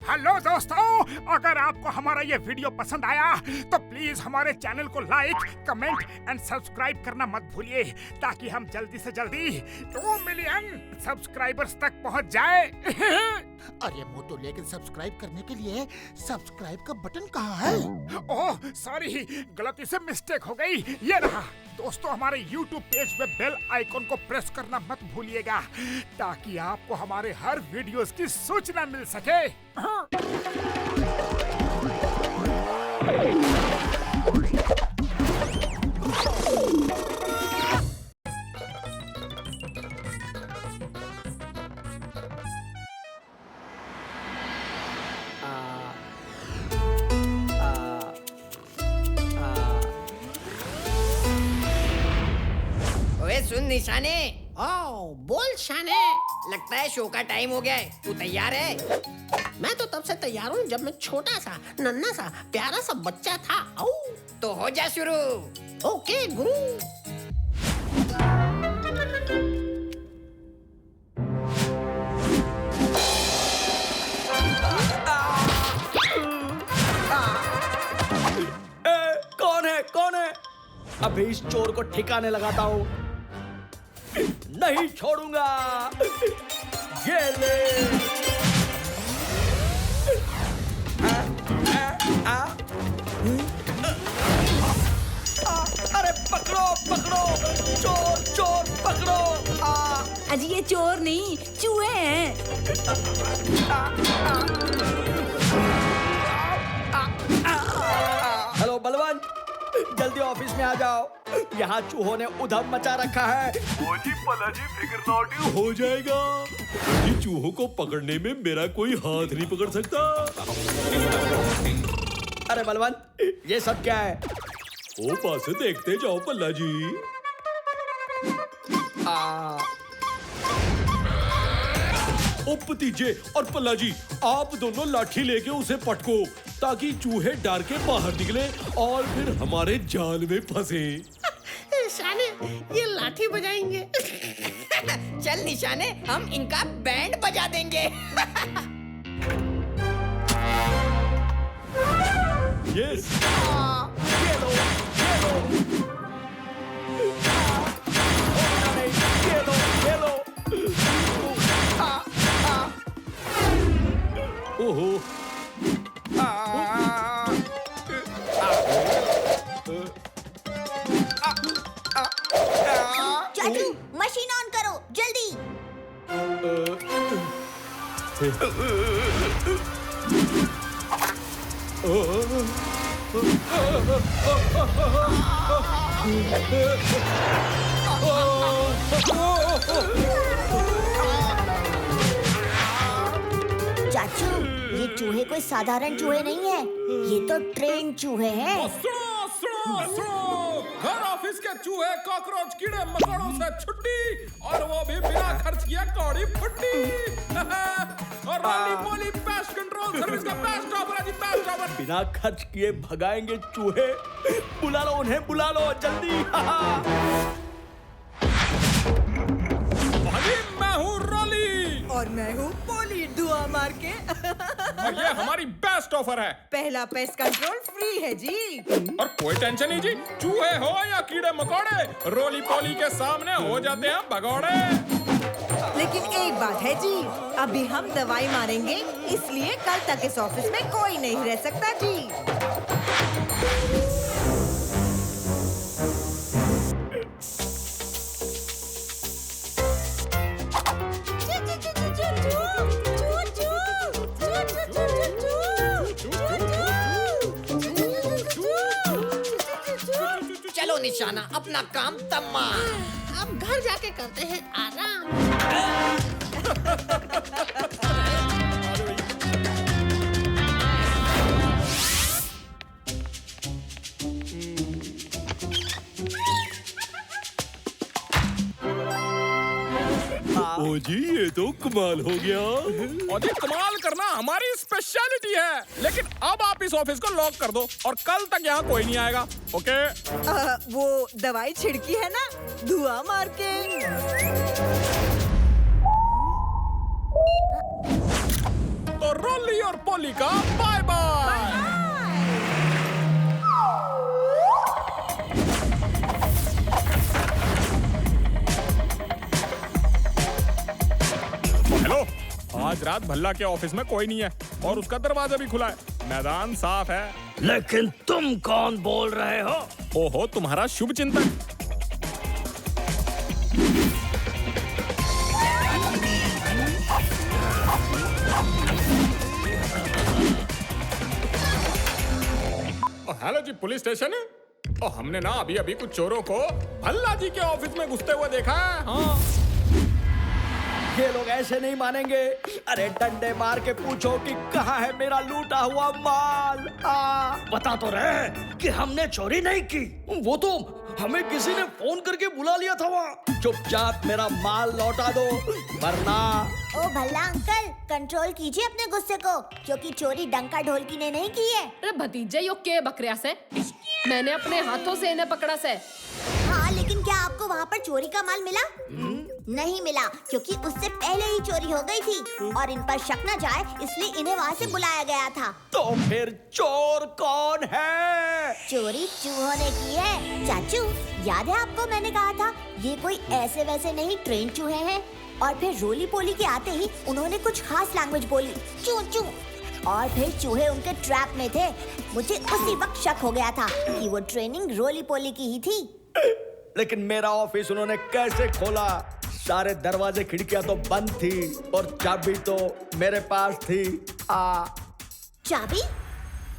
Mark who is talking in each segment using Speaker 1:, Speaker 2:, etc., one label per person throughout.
Speaker 1: Hello दोस्तों, अगर आपको हमारा ये वीडियो पसंद आया तो प्लीज हमारे चैनल को लाइक, कमेंट एंड सब्सक्राइब करना मत भूलिए ताकि हम जल्दी से जल्दी 2 मिलियन सब्सक्राइबर्स तक पहुंच जाए।
Speaker 2: अरे मोटू, लेकिन सब्सक्राइब करने के लिए सब्सक्राइब का बटन कहाँ है?
Speaker 1: ओह सॉरी, गलती से मिस्टेक हो गई। ये रहा। दोस्तों, हमारे YouTube पेज पे बेल आइकॉन को प्रेस करना मत भूलिएगा ताकि आपको हमारे हर वीडियोस की सूचना मिल सके।
Speaker 3: ओए सुन निशाने।
Speaker 2: ओ, बोल शाने।
Speaker 3: लगता है शो का टाइम हो गया है। तू तैयार है?
Speaker 2: मैं तो तब से तैयार हूँ जब मैं छोटा सा, नन्हा सा, प्यारा सा बच्चा था। आओ।
Speaker 3: तो हो जा शुरू।
Speaker 2: ओके गुरु।
Speaker 4: कौन है? अभी इस चोर को ठिकाने लगाता हूँ। नहीं छोड़ूंगा। ये ले। अरे पकड़ो पकड़ो, चोर चोर पकड़ो।
Speaker 5: अजी ये चोर नहीं, चूहे हैं।
Speaker 4: हेलो बलवान, जल्दी ऑफिस में आ जाओ। यहाँ चूहों ने उधम मचा रखा है।
Speaker 6: वो जी पलाजी, फिक्र नॉट यू, हो जाएगा। जी चूहों को पकड़ने में मेरा कोई हाथ नहीं पकड़ सकता।
Speaker 4: अरे बलवान, ये सब क्या है?
Speaker 6: ओ पास देखते जाओ पल्ला जी। ओ भतीजे और पल्ला जी, आप दोनों लाठी लेके उसे पटको ताकि चूहे डर के बाहर निकले और फिर हमारे जाल में फंसे।
Speaker 2: शाने, ये लाठी बजाएंगे।
Speaker 3: चल निशाने, हम इनका बैंड बजा देंगे।
Speaker 6: यस।
Speaker 4: ये लो, ये लो। ये लो, ये लो।
Speaker 6: ओहो।
Speaker 5: चाचू, मशीन ऑन करो जल्दी। चाचू, ये चूहे कोई साधारण चूहे नहीं है, ये तो ट्रेन चूहे हैं।
Speaker 7: घर ऑफिस के चूहे, कॉकरोच, कीड़े मकोड़ों से छुट्टी, और वो भी बिना खर्च किए कौड़ी फुट्टी। और रोली पोली पेस्ट कंट्रोल सर्विस का बेस्ट ऑफर है जी, बेस्ट ऑफर।
Speaker 4: बिना खर्च किए भगाएंगे चूहे। बुला लो उन्हें, बुला लो जल्दी।
Speaker 7: भाई मैं हूँ रोली
Speaker 8: और मैं हूँ पोली, धुआं मार के।
Speaker 7: और ये हमारी बेस्ट ऑफर है।
Speaker 8: पहला पेस्ट कंट्रोल फ्री है जी।
Speaker 7: और कोई टेंशन नहीं जी, चूहे हो या कीड़े मकोड़े, रोली पोली के सामने हो जाते हैं भगौड़े।
Speaker 8: लेकिन एक बात है जी, अभी हम दवाई मारेंगे, इसलिए कल तक इस ऑफिस में कोई नहीं रह सकता जी।
Speaker 3: चलो निशाना, अपना काम तमाम।
Speaker 2: अब घर जाके करते हैं आराम।
Speaker 6: ओ जी, ये तो कमाल हो गया।
Speaker 7: और ये कमाल करना हमारी स्पेशलिटी है। लेकिन अब आप इस ऑफिस को लॉक कर दो और कल तक यहाँ कोई नहीं आएगा। ओके?
Speaker 8: वो दवाई छिड़की है ना, धुआं मार के।
Speaker 7: मोली का बाय बाय। हेलो, आज रात भल्ला के ऑफिस में कोई नहीं है और उसका दरवाजा भी खुला है। मैदान साफ है।
Speaker 4: लेकिन तुम कौन बोल रहे हो?
Speaker 7: ओहो, तुम्हारा शुभ चिंतक। हेलो जी, पुलिस स्टेशन है? और हमने ना अभी अभी कुछ चोरों को भल्ला जी के ऑफिस में घुसते हुए देखा है। हाँ,
Speaker 4: ये लोग ऐसे नहीं मानेंगे। अरे डंडे मार के पूछो कि कहाँ है मेरा लूटा हुआ माल। बता तो रहे कि हमने चोरी नहीं की। वो तो हमें किसी ने फोन करके बुला लिया था वहाँ। चुपचाप मेरा माल लौटा दो, वरना।
Speaker 5: ओ भल्ला अंकल, कंट्रोल कीजिए अपने गुस्से को, क्योंकि चोरी डंका ढोलकी ने नहीं की है।
Speaker 9: अरे भतीजे, यो के बकरिया से मैंने अपने हाथों से इन्हें पकड़ा से।
Speaker 5: हाँ, लेकिन क्या आपको वहाँ पर चोरी का माल मिला? नहीं मिला, क्योंकि उससे पहले ही चोरी हो गई थी और इन पर शक न जाए इसलिए इन्हें वहाँ से बुलाया गया था।
Speaker 4: तो फिर चोर कौन है?
Speaker 5: चोरी चूहों ने की है। चाचू, याद है आपको मैंने कहा था ये कोई ऐसे वैसे नहीं ट्रेन चूहे हैं। और फिर रोली पोली के आते ही उन्होंने कुछ खास लैंग्वेज बोली, चू चू, और फिर चूहे उनके ट्रैप में थे। मुझे उसी वक्त शक हो गया था कि वो ट्रेनिंग रोली पोली की ही थी।
Speaker 4: लेकिन मेरा ऑफिस उन्होंने कैसे खोला? सारे दरवाजे खिड़कियां तो बंद थी और चाबी तो मेरे पास थी।
Speaker 5: चाबी?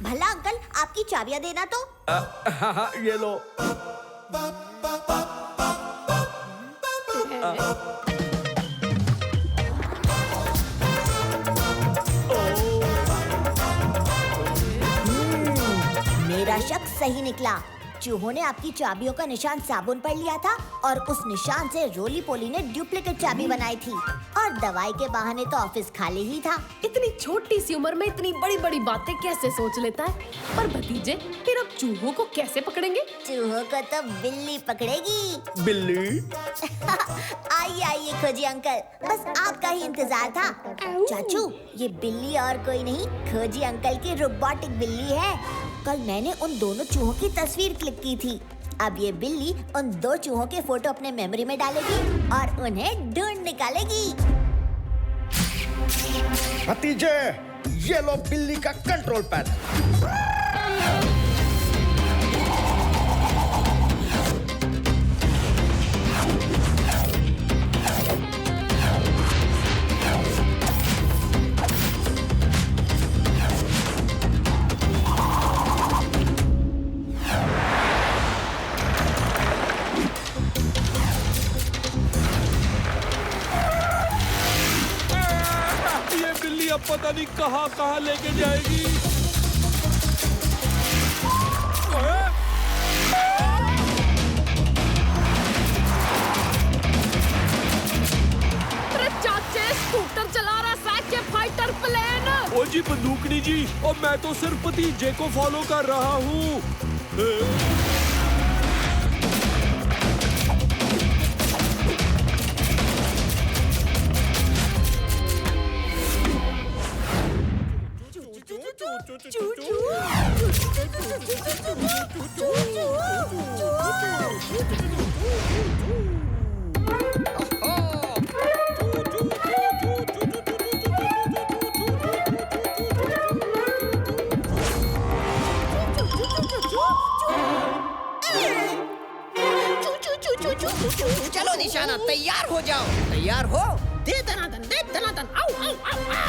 Speaker 5: भला अंकल, आपकी चाबियां देना तो।
Speaker 4: हाँ, ये लो।
Speaker 5: मेरा शक सही निकला। चूहों ने आपकी चाबियों का निशान साबुन पर लिया था और उस निशान से रोली पोली ने डुप्लीकेट चाबी बनाई थी और दवाई के बहाने तो ऑफिस खाली ही था।
Speaker 9: इतनी छोटी सी उम्र में इतनी बड़ी बड़ी बातें कैसे सोच लेता है? पर भतीजे, फिर अब चूहों को कैसे पकड़ेंगे?
Speaker 5: चूहों को तो बिल्ली पकड़ेगी।
Speaker 4: बिल्ली?
Speaker 5: आइए आइए खोजी अंकल, बस आपका ही इंतजार था। चाचू, ये बिल्ली और कोई नहीं, खोजी अंकल की रोबोटिक बिल्ली है। कल मैंने उन दोनों चूहों की तस्वीर क्लिक की थी। अब ये बिल्ली उन दो चूहों के फोटो अपने मेमोरी में डालेगी और उन्हें ढूंढ निकालेगी।
Speaker 4: भतीजे, ये लो बिल्ली का कंट्रोल पैड।
Speaker 6: अब पता नहीं कहाँ लेके जाएगी।
Speaker 9: अरे चाचे, स्कूटर चला रहा साइकिल फाइटर प्लेन।
Speaker 6: ओ जी बंदूकनी जी, और मैं तो सिर्फ भतीजे को फॉलो कर रहा हूँ।
Speaker 3: चलो निशाना, तैयार हो जाओ। तैयार हो? दे दनादन, दे दनादन। आओ आओ आओ आओ।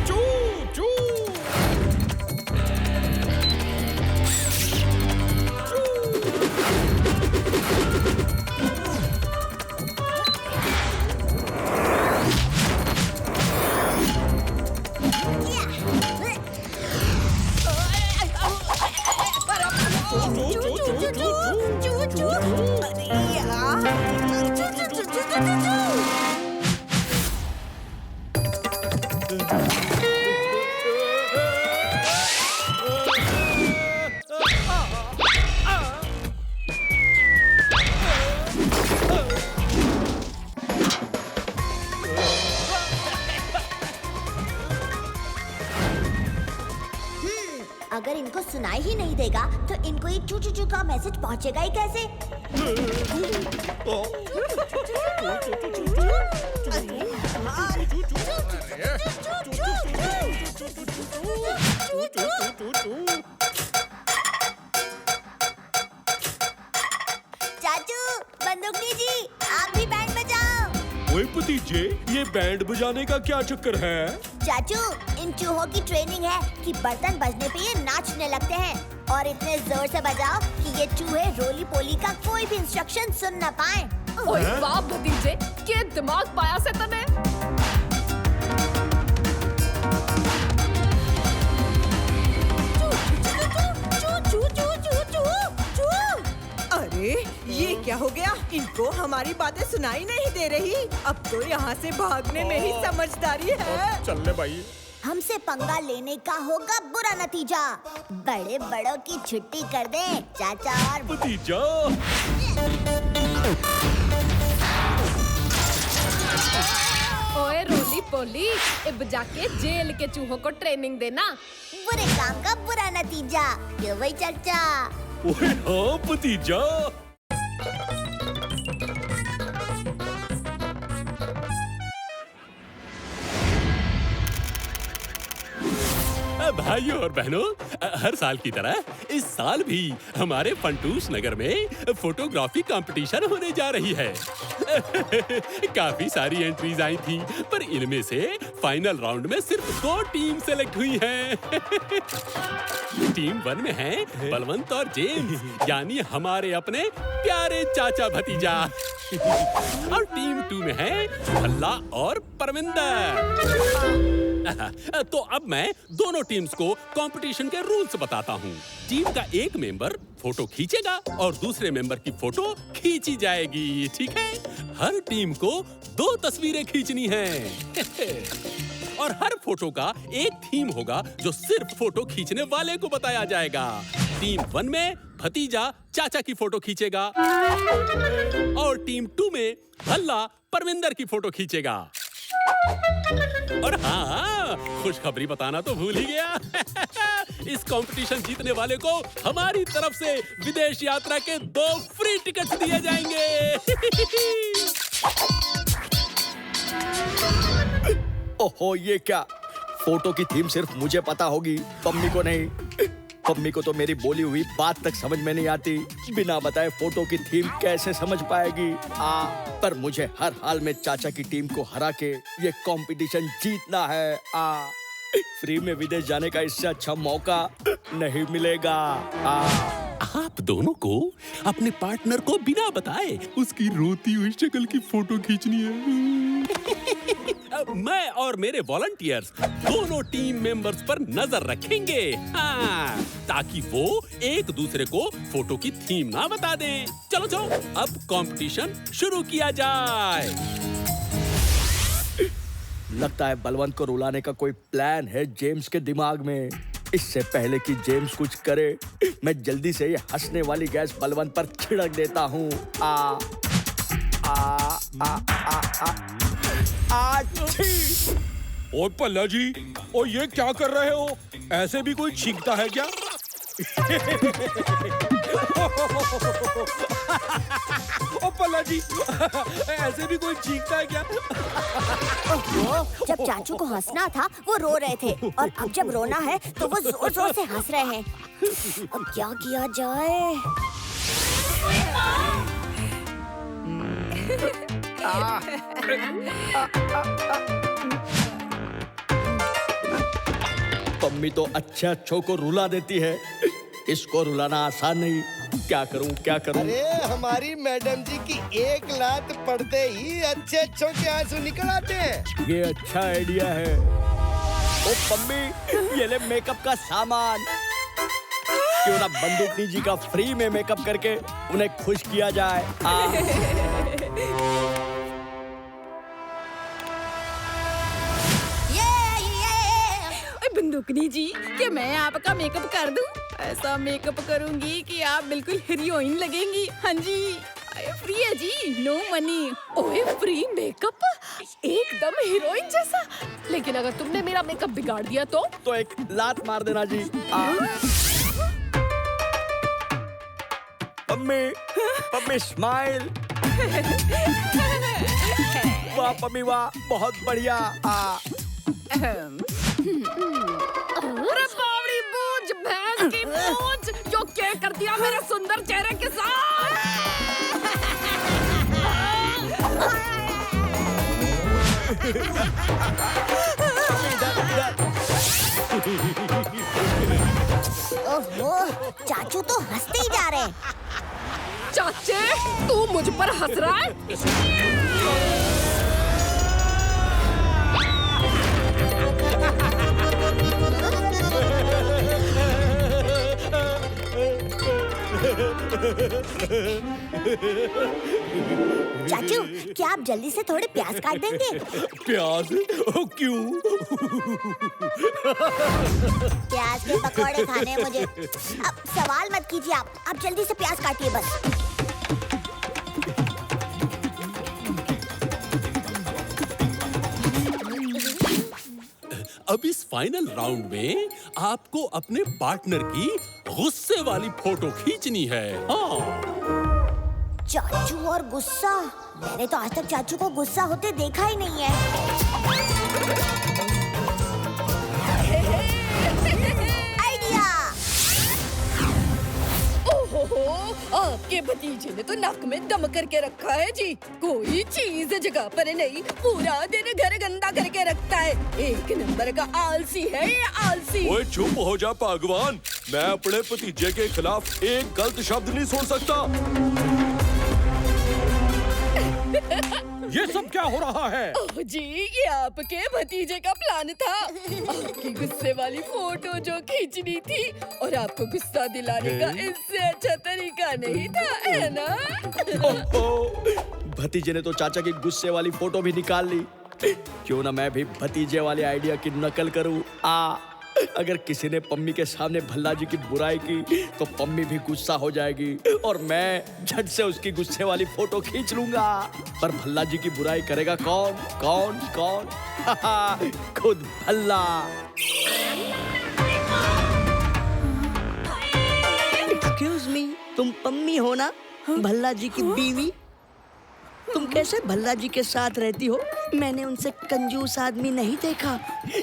Speaker 7: चू चू
Speaker 5: चू चू चू चू चू चू चू। अगर इनको सुनाई ही नहीं देगा तो इनको ये चू चू चू का मैसेज पहुंचेगा ही कैसे? चाचू, बंदूकनी जी, आप भी बैंड बजाओ।
Speaker 6: ओए भतीजे, ये बैंड बजाने का क्या चक्कर है?
Speaker 5: चाचू, इन चूहों की ट्रेनिंग है कि बर्तन बजने पे ये नाचने लगते हैं और इतने जोर से बजाओ कि ये चूहे रोली पोली का कोई भी इंस्ट्रक्शन सुन न पाए।
Speaker 9: ओए वाह भतीजे, के दिमाग पाया से तने।
Speaker 8: अरे ये क्या हो गया? इनको हमारी बातें सुनाई नहीं दे रही। अब तो यहाँ से भागने में ही समझदारी है।
Speaker 7: चल ले भाई।
Speaker 5: हमसे पंगा लेने का होगा बुरा नतीजा। बड़े बड़ों की छुट्टी कर दें चाचा और
Speaker 6: भतीजा,
Speaker 9: ओए रोली पोली, अब जाके जेल के चूहों को ट्रेनिंग देना।
Speaker 5: बुरे काम का बुरा नतीजा। क्यों भाई चाचा?
Speaker 6: ओए हाँ भतीजा।
Speaker 10: भाइयों और बहनों, हर साल की तरह इस साल भी हमारे फंटूस नगर में फोटोग्राफी कंपटीशन होने जा रही है। काफी सारी एंट्रीज आई थी, पर इनमें से फाइनल राउंड में सिर्फ 2 टीम सेलेक्ट हुई हैं। टीम 1 में हैं बलवंत और जेम्स, यानी हमारे अपने प्यारे चाचा भतीजा। और टीम 2 में हैं भल्ला और परविंदर। तो अब मैं दोनों टीम्स को कंपटीशन के रूल्स बताता हूँ। टीम का एक मेंबर फोटो खींचेगा और दूसरे मेंबर की फोटो खींची जाएगी, ठीक है? हर टीम को 2 तस्वीरें खींचनी हैं। और हर फोटो का एक थीम होगा जो सिर्फ फोटो खींचने वाले को बताया जाएगा। टीम 1 में भतीजा चाचा की फोटो खींचेगा और टीम 2 में भल्ला परविंदर की फोटो खींचेगा। और हाँ, खुशखबरी बताना तो भूल ही गया। इस कंपटीशन जीतने वाले को हमारी तरफ से विदेश यात्रा के 2 फ्री टिकट्स दिए जाएंगे।
Speaker 4: ओहो, ये क्या? फोटो की थीम सिर्फ मुझे पता होगी, पम्मी को नहीं। पम्मी को तो मेरी बोली हुई बात तक समझ में नहीं आती। बिना बताए फोटो की थीम कैसे समझ पाएगी? पर मुझे हर हाल में चाचा की टीम को हरा के ये कंपटीशन जीतना है। फ्री में विदेश जाने का इससे अच्छा मौका नहीं मिलेगा।
Speaker 10: आप दोनों को अपने पार्टनर को बिना बताए उसकी रोती हुई शक्ल की फोटो खींचनी है। मैं और मेरे वॉलंटियर्स दोनों टीम मेंबर्स पर नजर रखेंगे, हाँ, ताकि वो एक दूसरे को फोटो की थीम ना बता दें। चलो चलो, अब कंपटीशन शुरू किया जाए।
Speaker 4: लगता है बलवंत को रुलाने का कोई प्लान है जेम्स के दिमाग में। इससे पहले कि जेम्स कुछ करे, मैं जल्दी से ये हंसने वाली गैस बलवंत पर छिड़क देता हूँ।
Speaker 6: ओ पल्ला जी, ओ ये क्या कर रहे हो? ऐसे भी कोई छींकता है क्या? ओ पल्ला जी, ऐसे भी कोई छींकता है क्या?
Speaker 5: जब चाचू को हंसना था वो रो रहे थे और अब जब रोना है तो वो जोर जोर से हंस रहे हैं। अब क्या किया जाए?
Speaker 4: पम्मी तो अच्छे अच्छों को रुला देती है, इसको रुलाना आसान नहीं। क्या करूं क्या करूं?
Speaker 11: अरे हमारी मैडम जी की एक लात पड़ते ही अच्छे अच्छों के आंसू निकल आते हैं।
Speaker 4: ये अच्छा आइडिया है। ओ पम्मी, ये ले मेकअप का सामान। क्यों ना बंदूकनी जी का फ्री में मेकअप करके उन्हें खुश किया जाए।
Speaker 12: बंदूकनी जी, क्या मैं आपका मेकअप कर दूं? ऐसा मेकअप करूंगी कि आप बिल्कुल हीरोइन लगेंगी। हाँ जी, फ्री है जी, नो मनी।
Speaker 9: ओए फ्री मेकअप? एकदम हीरोइन जैसा। लेकिन अगर तुमने मेरा मेकअप बिगाड़ दिया तो
Speaker 4: एक लात मार देना जी। पम्मी, पम्मी स्माइल। वाह पम्मी वाह, बहुत बढ़िया।
Speaker 9: अरे बावड़ी बूझ, भैंस की पूंछ, जो क्या कर दिया मेरे सुंदर चेहरे के साथ।
Speaker 5: ओहो, चाचू तो हंसते ही जा रहे हैं।
Speaker 9: चाचे, तू मुझ पर हंस रहा है?
Speaker 5: चाचू, क्या आप जल्दी से थोड़े प्याज काट देंगे?
Speaker 6: प्याज? क्यों?
Speaker 5: प्याज के पकौड़े खाने हैं मुझे। अब सवाल मत कीजिए, आप जल्दी से प्याज काटिए बस।
Speaker 10: अब इस फाइनल राउंड में आपको अपने पार्टनर की गुस्से वाली फोटो खींचनी है। हाँ।
Speaker 5: चाचू और गुस्सा, मैंने तो आज तक चाचू को गुस्सा होते देखा ही नहीं है। आइडिया!
Speaker 12: ओहो, आपके भतीजे ने तो नाक में दम करके रखा है जी। कोई चीज जगह पर नहीं, पूरा दिन घर गंदा करके रखता है। एक नंबर का आलसी है ये, आलसी।
Speaker 6: ओए चुप हो जा भगवान, मैं अपने भतीजे के खिलाफ एक गलत शब्द नहीं सुन सकता।
Speaker 7: ये सब क्या हो रहा है?
Speaker 12: ओह जी, ये आपके भतीजे का प्लान था। आपकी गुस्से वाली फोटो जो खींचनी थी, और आपको गुस्सा दिलाने का इससे अच्छा तरीका नहीं था, है ना?
Speaker 4: भतीजे ने तो चाचा की गुस्से वाली फोटो भी निकाल ली। क्यों ना मैं भी भतीजे वाले आइडिया की नकल करूं। अगर किसी ने पम्मी के सामने भल्ला जी की बुराई की तो पम्मी भी गुस्सा हो जाएगी और मैं झट से उसकी गुस्से वाली फोटो खींच लूंगा। पर भल्ला जी की बुराई करेगा कौन? कौन कौन? खुद भल्ला।
Speaker 13: एक्सक्यूज मी, तुम पम्मी हो ना, भल्ला जी की बीवी? तुम कैसे भल्ला जी के साथ रहती हो? मैंने उनसे कंजूस आदमी नहीं देखा।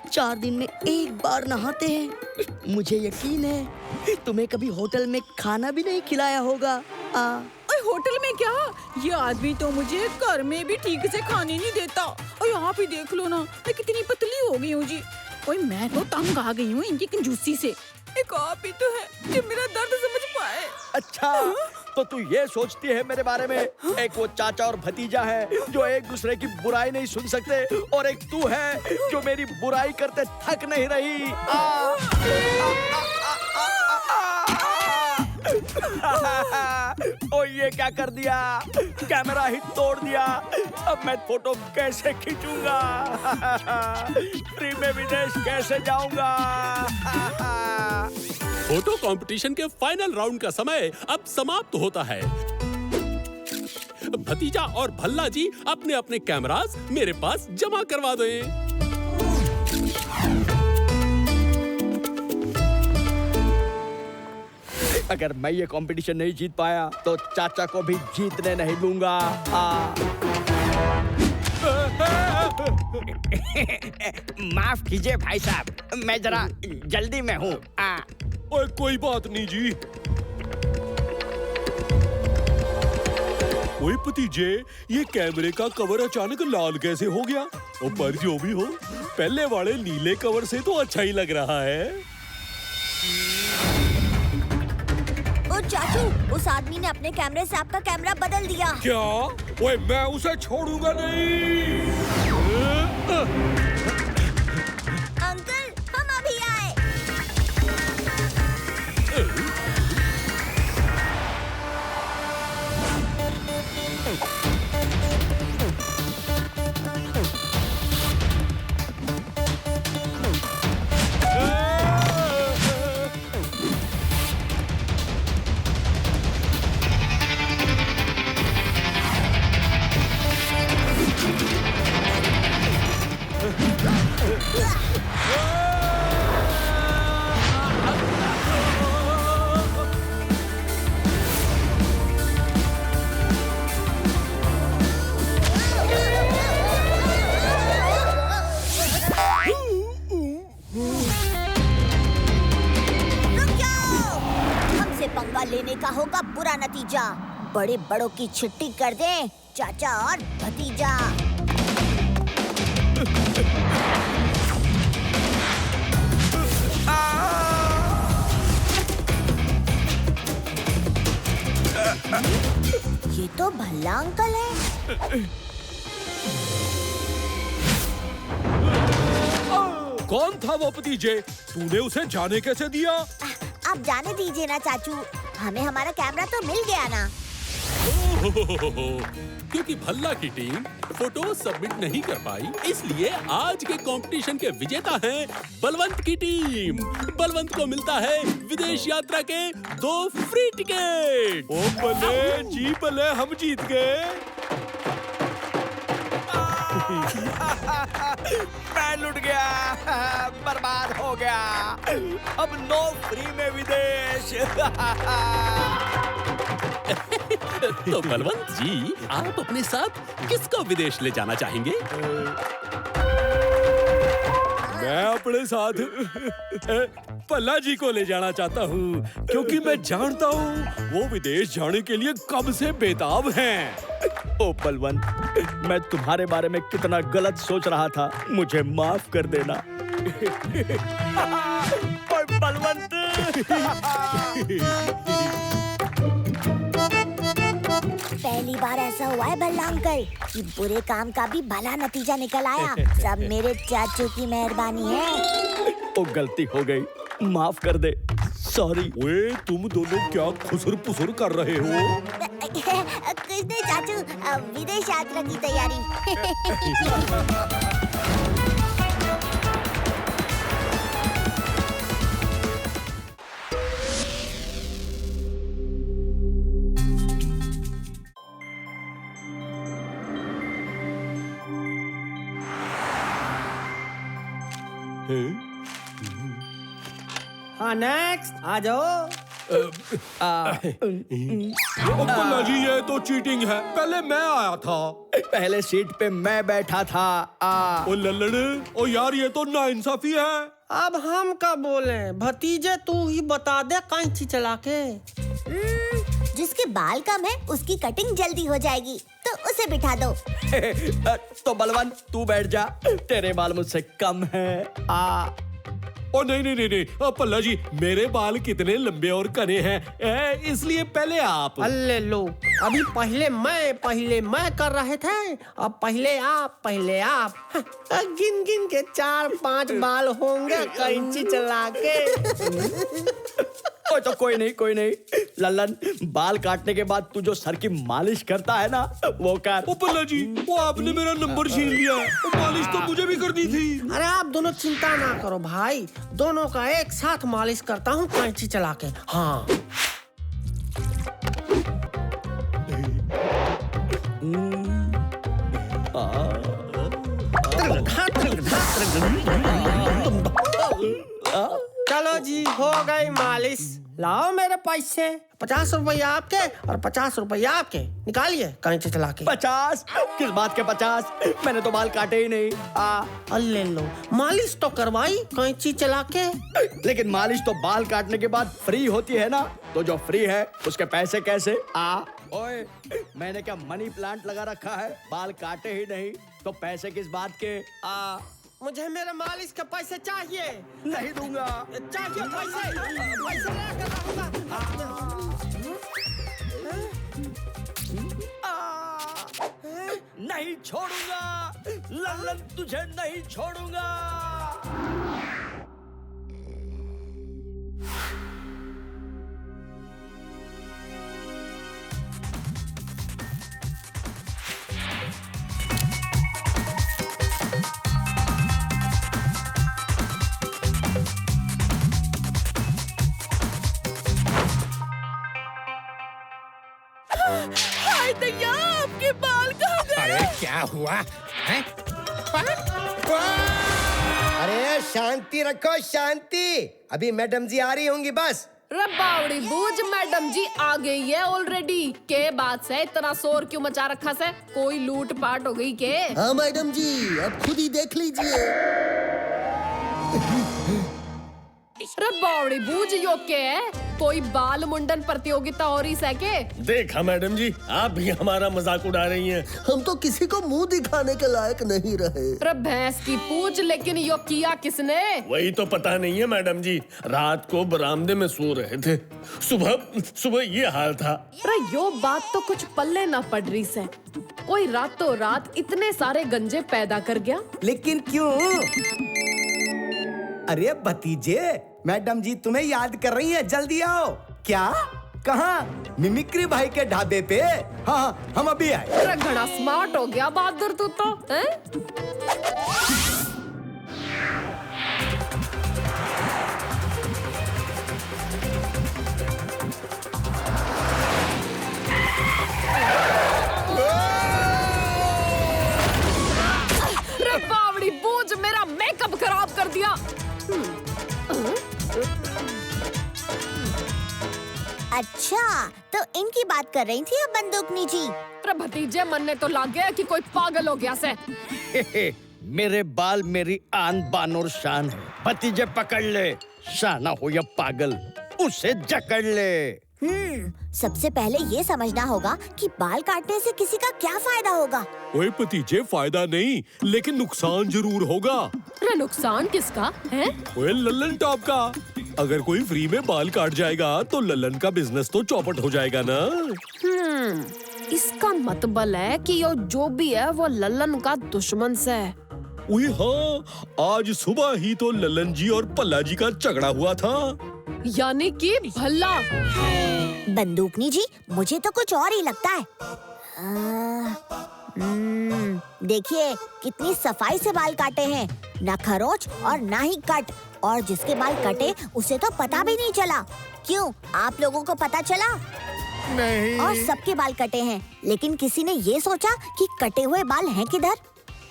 Speaker 13: 4 दिन में एक बार नहाते हैं। मुझे यकीन है तुम्हें कभी होटल में खाना भी नहीं खिलाया होगा।
Speaker 12: होटल में क्या, ये आदमी तो मुझे घर में भी ठीक से खाने नहीं देता। और आप ही देख लो ना, मैं कितनी पतली हो गई हूँ जी। ओए मैं तो तंग आ गई हूँ इनकी कंजूसी से। एक आप ही तो है जो मेरा दर्द समझ पाए।
Speaker 4: अच्छा, तो तू ये सोचती है मेरे बारे में? एक वो चाचा और भतीजा है जो एक दूसरे की बुराई नहीं सुन सकते, और एक तू है जो मेरी बुराई करते थक नहीं रही। ओ ये क्या कर दिया? कैमरा ही तोड़ दिया। अब मैं फोटो कैसे खींचूंगा? फ्री में विदेश कैसे जाऊंगा?
Speaker 10: फोटो कंपटीशन के फाइनल राउंड का समय अब समाप्त होता है। भतीजा और भल्ला जी अपने अपने कैमरास मेरे पास जमा करवा दें।
Speaker 4: अगर मैं ये कंपटीशन नहीं जीत पाया तो चाचा को भी जीतने नहीं दूंगा।
Speaker 11: माफ कीजिए भाई साहब, मैं जरा जल्दी में हूँ।
Speaker 6: ओए कोई बात नहीं जी। ओए भतीजे, ये कैमरे का कवर अचानक लाल कैसे हो गया? पर जो भी हो, पहले वाले नीले कवर से तो अच्छा ही लग रहा है।
Speaker 5: ओ चाचू, उस आदमी ने अपने कैमरे से आपका कैमरा बदल दिया।
Speaker 6: क्या? ओए मैं उसे छोड़ूंगा नहीं।
Speaker 5: अंकल, हम अभी आए। नतीजा। बड़े बड़ों की छिट्टी कर दे चाचा और भतीजा। ये तो भल्ला अंकल है।
Speaker 6: कौन था वो भतीजे? तूने उसे जाने कैसे दिया?
Speaker 5: आप जाने दीजिए ना चाचू, हमें हमारा कैमरा तो मिल गया ना।
Speaker 10: क्योंकि भल्ला की टीम फोटो सबमिट नहीं कर पाई, इसलिए आज के कंपटीशन के विजेता हैं बलवंत की टीम। बलवंत को मिलता है विदेश यात्रा के 2 फ्री टिकट।
Speaker 6: ओ भले जी भले, हम जीत गए।
Speaker 4: मैं लुट गया, बर्बाद हो गया। अब नो फ्री में विदेश।
Speaker 10: तो बलवंत जी, आप अपने साथ किसको विदेश ले जाना चाहेंगे?
Speaker 6: मैं अपने साथ भल्ला जी को ले जाना चाहता हूँ, क्योंकि मैं जानता हूँ वो विदेश जाने के लिए कब से बेताब हैं।
Speaker 4: ओ बलवंत, मैं तुम्हारे बारे में कितना गलत सोच रहा था, मुझे माफ कर देना। ओए बलवंत।
Speaker 5: पहली बार ऐसा हुआ है भल्ला अंकल कि बुरे काम का भी भला नतीजा निकल आया। सब मेरे चाचू की मेहरबानी है।
Speaker 4: ओ गलती हो गई, माफ कर दे। सॉरी।
Speaker 6: ओए तुम दोनों क्या खुसुर पुसुर कर रहे हो?
Speaker 5: कुछ नहीं चाचू, विदेश यात्रा की तैयारी।
Speaker 3: हाँ नेक्स्ट आ जाओ।
Speaker 6: भल्ला जी, ये तो चीटिंग है। पहले मैं आया था।
Speaker 4: पहले सीट पे मैं बैठा था।
Speaker 6: ओ लल्लड़, ओ यार ये तो नाइंसाफी है।
Speaker 3: अब हम क्या बोले? भतीजे तू ही बता दे कैंची चला के।
Speaker 5: जिसके बाल कम है उसकी कटिंग जल्दी हो जाएगी, तो उसे बिठा दो।
Speaker 4: तो बलवंत तू बैठ जा, तेरे बाल मुझसे कम है।
Speaker 6: ओ नहीं, भल्ला जी, मेरे बाल कितने लंबे और घने हैं, इसलिए पहले आप।
Speaker 3: अल्ले लो, अभी पहले मैं कर रहे थे, अब पहले आप। गिन गिन के 4-5 बाल होंगे कैंची चला के।
Speaker 4: ओ तो कोई नहीं। लल्लन, बाल काटने के बाद तू जो सर की मालिश करता है ना, वो कर।
Speaker 6: ओ भल्ला जी, वो आपने मेरा नंबर छीन लिया। मालिश तो मुझे भी करनी थी।
Speaker 3: अरे आप दोनों चिंता ना करो भाई, दोनों का एक साथ मालिश करता हूँ कैंची चला के। हाँ। चलो जी, हो गई मालिश। लाओ मेरे पैसे, 50 रुपया आपके और 50 रुपया आपके। निकालिए कैंची चला के।
Speaker 4: 50? किस बात के 50? मैंने तो बाल काटे ही नहीं।
Speaker 3: अल्ले लो, मालिश तो करवाई कैंची चला के।
Speaker 4: लेकिन मालिश तो बाल काटने के बाद फ्री होती है ना, तो जो फ्री है उसके पैसे कैसे? ओए, मैंने क्या मनी प्लांट लगा रखा है? बाल काटे ही नहीं तो पैसे किस बात के?
Speaker 3: मुझे मेरे मालिश के पैसे चाहिए।
Speaker 4: नहीं दूंगा।
Speaker 3: चाहिए पैसे लेकर रहूंगा।
Speaker 4: नहीं छोड़ूंगा लल्लन, तुझे नहीं छोड़ूंगा।
Speaker 12: हाय दैया, आपके बाल कहाँ गए?
Speaker 11: अरे क्या हुआ है? अरे शांति रखो, शांति। अभी मैडम जी आ रही होंगी बस।
Speaker 9: रबावड़ी बूझ, मैडम जी आ गई है ऑलरेडी। के बात से इतना शोर क्यों मचा रखा से? कोई लूट पाट हो गई के?
Speaker 2: हाँ मैडम जी, अब खुद ही देख लीजिए।
Speaker 9: अरे बावड़ी बूझ यो के है? कोई बाल मुंडन प्रतियोगिता हो रही है के?
Speaker 14: देखा मैडम जी, आप भी हमारा मजाक उड़ा रही हैं।
Speaker 3: हम तो किसी को मुंह दिखाने के लायक नहीं रहे।
Speaker 9: अरे भैंस की पूछ, लेकिन यो किया किसने?
Speaker 14: वही तो पता नहीं है मैडम जी, रात को बरामदे में सो रहे थे, सुबह ये हाल था।
Speaker 9: अरे यो बात तो कुछ पल्ले ना पड़ रही से। कोई रातों रात इतने सारे गंजे पैदा कर गया।
Speaker 15: लेकिन क्यों? अरे भतीजे, मैडम जी तुम्हें याद कर रही है, जल्दी आओ। क्या? कहाँ? मिमिक्री भाई के ढाबे पे? हाँ, हम अभी आए।
Speaker 9: अरे घना स्मार्ट हो गया बहादुर तू तो, हैं? अरे बावड़ी बूझ, मेरा मेकअप खराब कर दिया।
Speaker 5: अच्छा, तो इनकी बात कर रही थी अब बंदूकनी जी।
Speaker 9: अरे भतीजे, मन ने तो लग गया कि कोई पागल हो गया से।
Speaker 4: मेरे बाल मेरी आन बान और शान है। भतीजे पकड़ ले, शाना हो या पागल, उसे जकड़ ले।
Speaker 5: सबसे पहले ये समझना होगा कि बाल काटने से किसी का क्या फायदा होगा।
Speaker 6: ओए भतीजे, फायदा नहीं लेकिन नुकसान जरूर होगा।
Speaker 9: अरे नुकसान किसका है?
Speaker 6: ओए लल्लन टॉप का। अगर कोई फ्री में बाल काट जाएगा तो लल्लन का बिजनेस तो चौपट हो जाएगा ना।
Speaker 9: इसका मतलब है कि यो जो भी है वो लल्लन का दुश्मन से है।
Speaker 6: ओए हाँ, आज सुबह ही तो लल्लन जी और पल्ला जी का झगड़ा हुआ था।
Speaker 9: यानी कि भल्ला।
Speaker 5: बंदूकनी जी, मुझे तो कुछ और ही लगता है। देखिए कितनी सफाई से बाल काटे हैं, ना खरोच और ना ही कट। और जिसके बाल कटे उसे तो पता भी नहीं चला। क्यों, आप लोगों को पता चला?
Speaker 2: नहीं।
Speaker 5: और सबके बाल कटे हैं, लेकिन किसी ने ये सोचा कि कटे हुए बाल हैं किधर?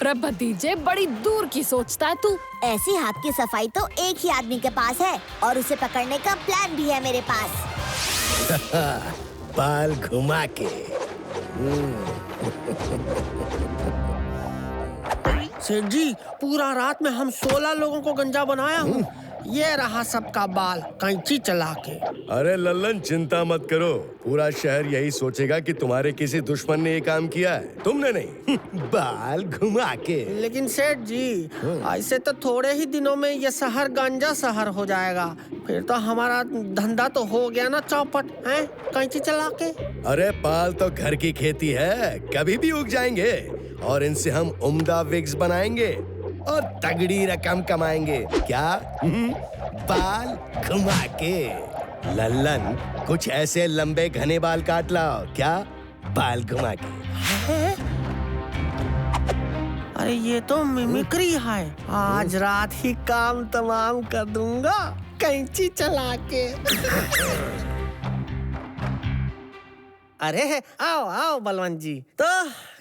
Speaker 9: अरे भतीजे, बड़ी दूर की सोचता है तू।
Speaker 5: ऐसी हाथ की सफाई तो एक ही आदमी के पास है, और उसे पकड़ने का प्लान भी है मेरे पास।
Speaker 11: बाल घुमा के।
Speaker 3: सेठ जी, पूरा रात में हम 16 लोगों को गंजा बनाया हूँ। ये रहा सबका बाल कैंची चला के।
Speaker 11: अरे लल्लन, चिंता मत करो, पूरा शहर यही सोचेगा कि तुम्हारे किसी दुश्मन ने ये काम किया है, तुमने नहीं। बाल घुमा के।
Speaker 3: लेकिन सेठ जी, ऐसे तो थोड़े ही दिनों में ये शहर गांजा शहर हो जाएगा। फिर तो हमारा धंधा तो हो गया ना चौपट, हैं? कैंची चला के।
Speaker 11: अरे बाल तो घर की खेती है, कभी भी उग जाएंगे, और इनसे हम उम्दा विग्स बनाएंगे और तगड़ी रकम कमाएंगे। क्या? बाल घुमा के। लल्लन, कुछ ऐसे लंबे घने बाल काट लाओ। क्या? बाल घुमा के।
Speaker 3: अरे ये तो मिमिक्री है। आज रात ही काम तमाम कर दूंगा कैंची चला के। अरे आओ आओ बलवंत जी, तो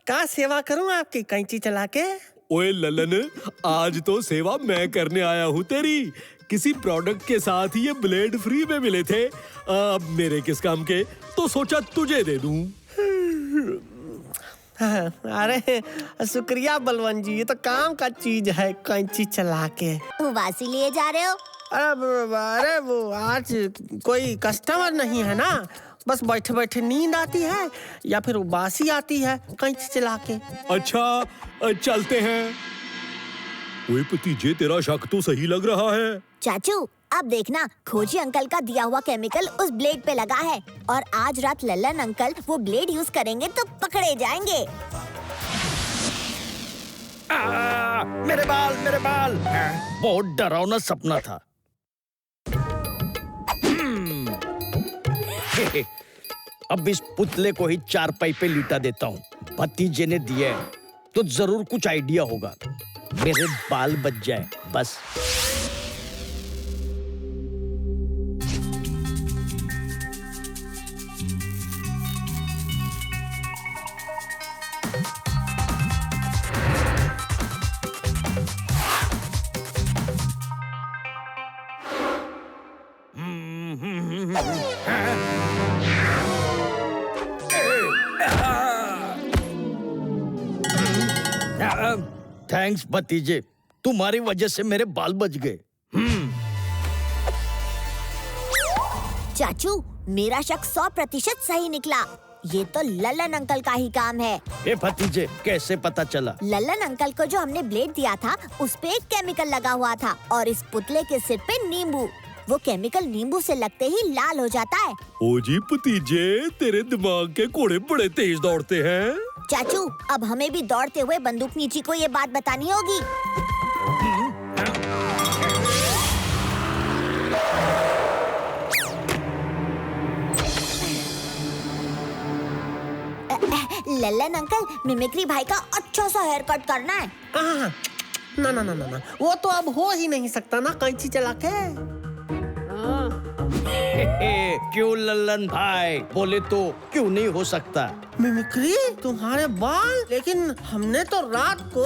Speaker 3: क्या सेवा करूं आपकी कैंची चला के?
Speaker 6: ओए लल्लन, आज तो सेवा मैं करने आया हूँ तेरी। किसी प्रोडक्ट के साथ ये ब्लेड फ्री में मिले थे, अब मेरे किस काम के, तो सोचा तुझे दे दूं।
Speaker 3: अरे शुक्रिया बलवंत जी, ये तो काम का चीज है कैंची चला के।
Speaker 5: वासी लिए जा रहे हो?
Speaker 3: अरे वो आज कोई कस्टमर नहीं है ना, बस बैठे बैठे नींद आती है या फिर उबासी आती है कैंची चला के।
Speaker 6: अच्छा, चलते हैं। ओए भतीजे, तेरा शक तो सही लग रहा है।
Speaker 5: चाचू, अब देखना, खोजी अंकल का दिया हुआ केमिकल उस ब्लेड पे लगा है, और आज रात लल्लन अंकल वो ब्लेड यूज करेंगे तो पकड़े जाएंगे।
Speaker 4: मेरे बाल, मेरे बाल। बहुत डरावना सपना था। अब इस पुतले को ही चारपाई पे लिटा देता हूँ। भतीजे ने दिया है तो जरूर कुछ आइडिया होगा, मेरे बाल बच जाए बस। थैंक्स भतीजे, तुम्हारी वजह से मेरे बाल बच गए।
Speaker 5: चाचू, मेरा शक 100% सही निकला। ये तो लल्लन अंकल का ही काम है।
Speaker 4: ए भतीजे, कैसे पता चला?
Speaker 5: लल्लन अंकल को जो हमने ब्लेड दिया था उस पे एक केमिकल लगा हुआ था और इस पुतले के सिर पे नींबू। वो केमिकल नींबू से लगते ही लाल हो जाता है।
Speaker 6: ओ जी भतीजे, तेरे दिमाग के घोड़े बड़े तेज दौड़ते हैं।
Speaker 5: चाचू, अब हमें भी दौड़ते हुए बंदूकनी जी को ये बात बतानी होगी। लल्लन अंकल, मिमिक्री भाई का अच्छा सा हेयर कट करना है।
Speaker 3: ना ना ना ना ना, वो तो अब हो ही नहीं सकता ना कैंची चला के।
Speaker 4: क्यों लल्लन भाई, बोले तो क्यों नहीं हो सकता?
Speaker 3: मिमिक्री तुम्हारे बाल, लेकिन हमने तो रात को।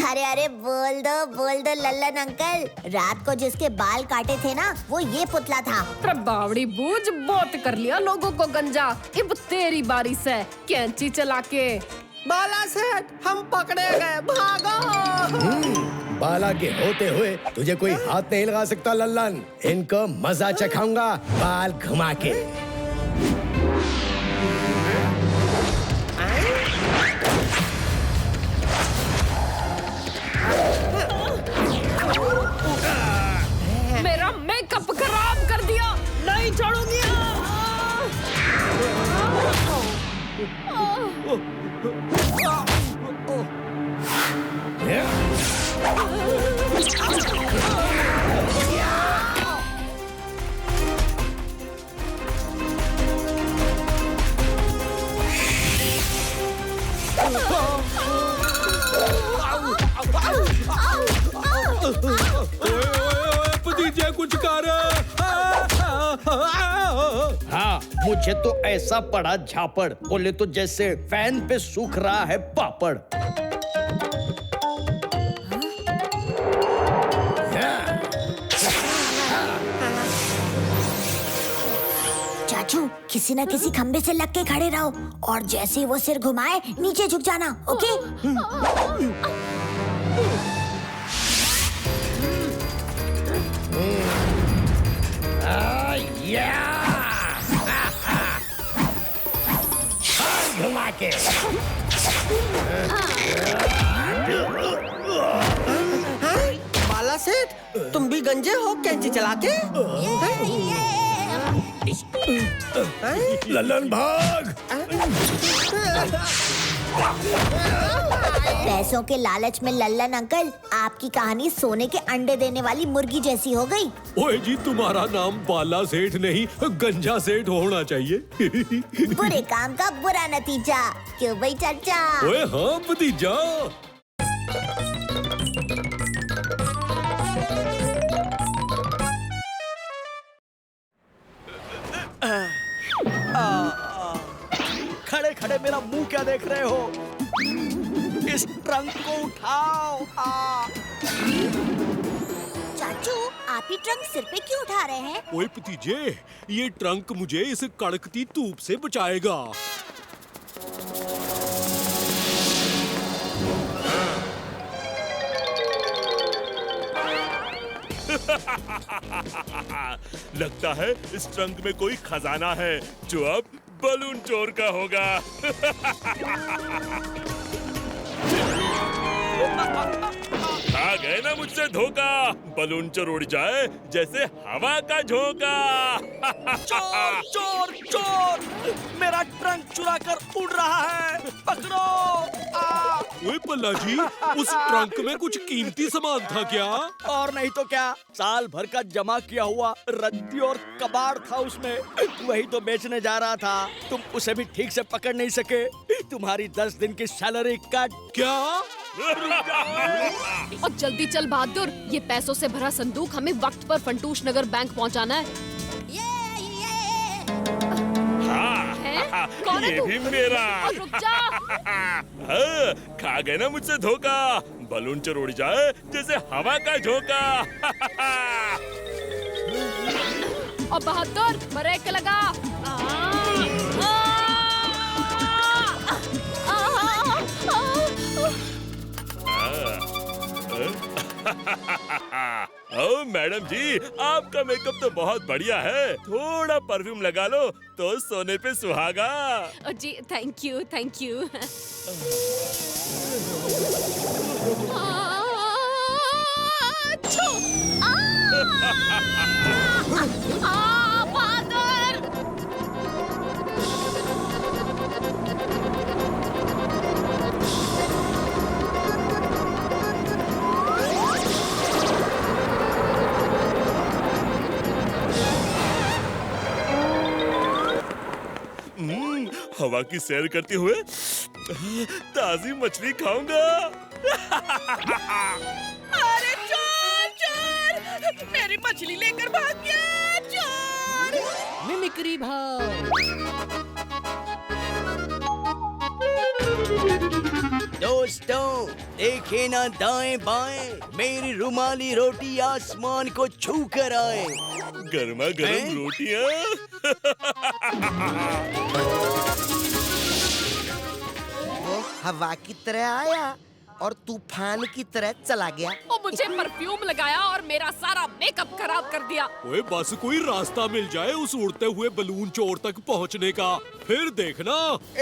Speaker 5: अरे अरे बोल दो लल्लन अंकल, रात को जिसके बाल काटे थे ना, वो ये पुतला था।
Speaker 9: प्रभावड़ी बूझ, बहुत कर लिया लोगों को गंजा। अब तेरी बारी से कैंची चला के।
Speaker 3: बाला सेठ, हम पकड़े गए, भागो।
Speaker 11: बाला के होते हुए तुझे कोई हाथ नहीं लगा सकता लल्लन। इनको मजा चखाऊंगा बाल घुमा के।
Speaker 9: मेरा मेकअप खराब कर दिया। नहीं छोड़ूंगी।
Speaker 6: भतीजे कुछ कर।
Speaker 4: हाँ, मुझे तो ऐसा पड़ा झापड़, बोले तो जैसे फैन पे सूख रहा है पापड़।
Speaker 5: चाचू, किसी न किसी खंबे से लग के खड़े रहो और जैसे ही वो सिर घुमाए नीचे झुक जाना, ओके?
Speaker 11: घुमा के।
Speaker 3: बाला सेठ, तुम भी गंजे हो कैंची चला के?
Speaker 11: लल्लन भाग।
Speaker 5: पैसों के लालच में लल्लन अंकल, आपकी कहानी सोने के अंडे देने वाली मुर्गी जैसी हो गई।
Speaker 6: ओए जी, तुम्हारा नाम बाला सेठ नहीं गंजा सेठ होना चाहिए।
Speaker 5: बुरे काम का बुरा नतीजा, क्यों भाई चाचा?
Speaker 6: ओए हाँ भतीजा।
Speaker 4: खड़े खड़े मेरा मुंह क्या देख रहे हो? इस ट्रंक को उठाओ।
Speaker 5: चाचू, आप ही ट्रंक सिर पे क्यों उठा रहे हैं?
Speaker 6: ओए भतीजे, ये ट्रंक मुझे इस कड़कती धूप से बचाएगा।
Speaker 16: लगता है इस ट्रंक में कोई खजाना है जो अब बलून चोर का होगा। आ गए ना मुझसे धोखा, बलून चोर उड़ जाए जैसे हवा का झोंका।
Speaker 4: चोर चोर चोर, मेरा ट्रंक चुरा कर उड़ रहा है, पकड़ो।
Speaker 6: ओए पल्ला जी, उस ट्रंक में कुछ कीमती सामान था क्या?
Speaker 4: और नहीं तो क्या, साल भर का जमा किया हुआ रद्दी और कबाड़ था उसमें, वही तो बेचने जा रहा था। तुम उसे भी ठीक से पकड़ नहीं सके, तुम्हारी 10 दिन की सैलरी कट।
Speaker 6: क्या?
Speaker 9: और जल्दी चल बहादुर, ये पैसों से भरा संदूक हमें वक्त पर फंटूश नगर बैंक पहुंचाना है।
Speaker 16: हाँ,
Speaker 9: कौन है
Speaker 16: ये
Speaker 9: तू?
Speaker 16: भी मेरा।
Speaker 9: और रुक जा।
Speaker 16: हाँ, खा गए ना मुझसे धोखा, बलून चोर उड़ जाए जैसे हवा का झोंका।
Speaker 9: और बहादुर, ब्रेक लगा।
Speaker 16: ओह मैडम जी, आपका मेकअप तो बहुत बढ़िया है। थोड़ा परफ्यूम लगा लो तो सोने पे सुहागा।
Speaker 9: जी थैंक यू थैंक यू। बहादुर!
Speaker 16: हवा की सैर करते हुए ताजी मछली खाऊंगा।
Speaker 12: अरे चोर चोर, मेरी मछली लेकर भाग गया चोर।
Speaker 3: मिमिक्री भाव।
Speaker 13: दोस्तों देखे ना दाएं बाएं, मेरी रुमाली रोटी आसमान को छू कर आए।
Speaker 16: गर्मा गर्म रोटियां।
Speaker 15: वो हवा की तरह आया और तूफान की तरह चला गया।
Speaker 9: और मुझे परफ्यूम लगाया और मेरा सारा मेकअप खराब कर दिया।
Speaker 6: ओए बस कोई रास्ता मिल जाए उस उड़ते हुए बलून चोर तक पहुंचने का, फिर देखना।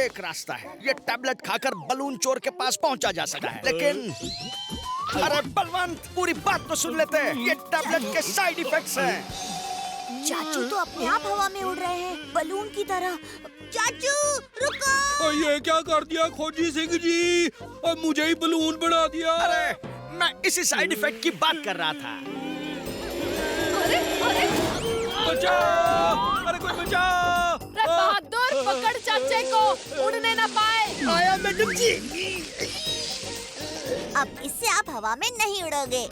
Speaker 4: एक रास्ता है, ये टैबलेट खाकर बलून चोर के पास पहुंचा जा सकता है, लेकिन अरे बलवंत, पूरी बात तो सुन लेते हैं। ये टैबलेट के साइड इफेक्ट्स हैं।
Speaker 5: चाचू तो अपने आप हवा में उड़ रहे हैं, बलून की तरह। चाचू रुको!
Speaker 6: ये क्या कर दिया खोजी सिंह जी, और मुझे ही बलून बना दिया।
Speaker 4: अरे मैं इसी साइड इफेक्ट की बात कर रहा था।
Speaker 9: अरे अरे
Speaker 6: बचाओ! अरे कोई बचाओ!
Speaker 9: बहादुर पकड़ चाचे को, उड़ने ना पाए।
Speaker 4: आया मैडम जी।
Speaker 5: अब इससे आप हवा में नहीं उड़ोगे।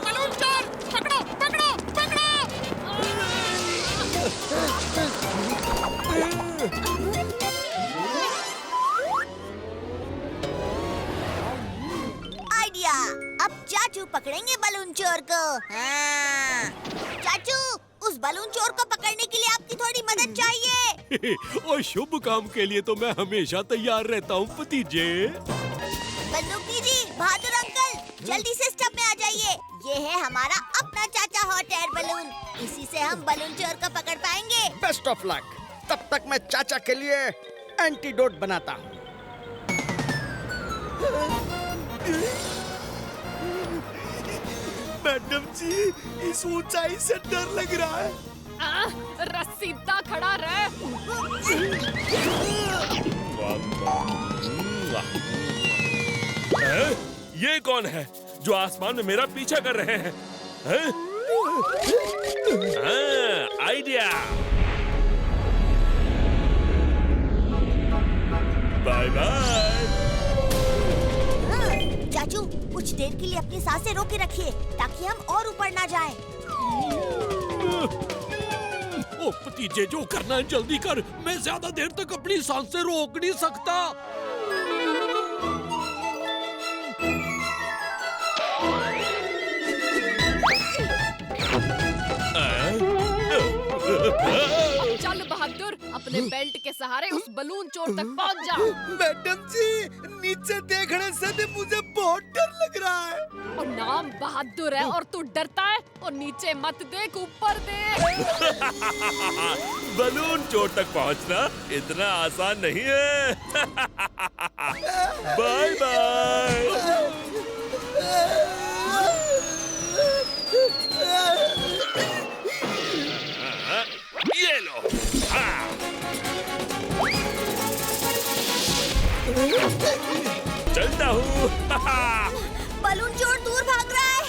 Speaker 9: बलून चोर, पकड़ो पकड़ो पकड़ो।
Speaker 5: आइडिया, अब चाचू पकड़ेंगे बलून चोर को। हाँ। चाचू, उस बलून चोर को पकड़ने के लिए आपकी थोड़ी मदद चाहिए।
Speaker 6: और शुभ काम के लिए तो मैं हमेशा तैयार रहता हूँ भतीजे।
Speaker 5: बंदूकी जी, बहादुर अंकल, जल्दी से स्टब में आ जाइए। ये है हमारा अपना चाचा हॉट एयर बलून। इसी से हम बलून चोर को पकड़ पाएंगे।
Speaker 4: Best of luck. तब तक मैं चाचा के लिए एंटीडोट बनाता हूँ।
Speaker 11: मैडम जी, इस ऊंचाई से डर लग रहा है।
Speaker 9: सीधा खड़ा रहे।
Speaker 16: ये कौन है जो आसमान में मेरा पीछा कर रहे हैं? आइडिया। Bye bye.
Speaker 5: चाचू, कुछ देर के लिए अपनी सांसें रोके रखिए ताकि हम और ऊपर ना जाएं।
Speaker 6: ओ भतीजे, जो करना है जल्दी कर। मैं ज्यादा देर तक अपनी सांसें रोक नहीं सकता।
Speaker 9: चल बहादुर, अपने बेल्ट के सहारे उस बलून चोर तक पहुंच जा।
Speaker 11: मैडम जी, नीचे देखने से भी मुझे बहुत डर लग रहा है।
Speaker 9: और नाम बहादुर है और तू डरता है? और नीचे मत देख, ऊपर देख।
Speaker 16: बलून चोर तक पहुंचना इतना आसान नहीं है। Bye bye. ये लो। चलता हूँ।
Speaker 5: बलून चोर दूर भाग रहा है।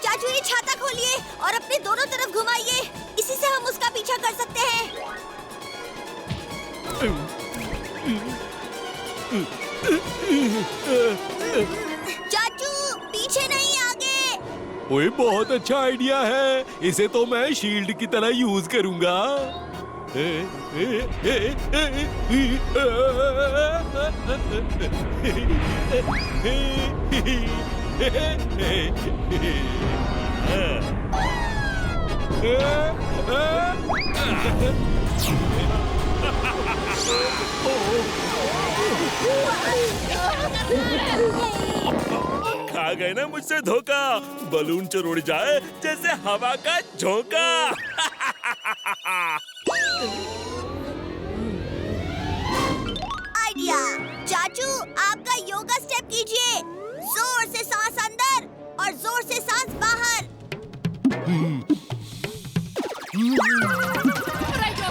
Speaker 5: चाचू, ये छाता खोलिए और अपने दोनों तरफ घुमाइए। इसी से हम उसका पीछा कर सकते हैं। चाचू, पीछे नहीं, आगे।
Speaker 6: ओए, बहुत अच्छा आइडिया है। इसे तो मैं शील्ड की तरह यूज करूंगा।
Speaker 16: खा गए ना मुझसे धोखा, बलून चुर जाए जैसे हवा का झोंका।
Speaker 5: आइडिया। चाचू आपका योगा स्टेप कीजिए, जोर से सांस अंदर और जोर से सांस बाहर।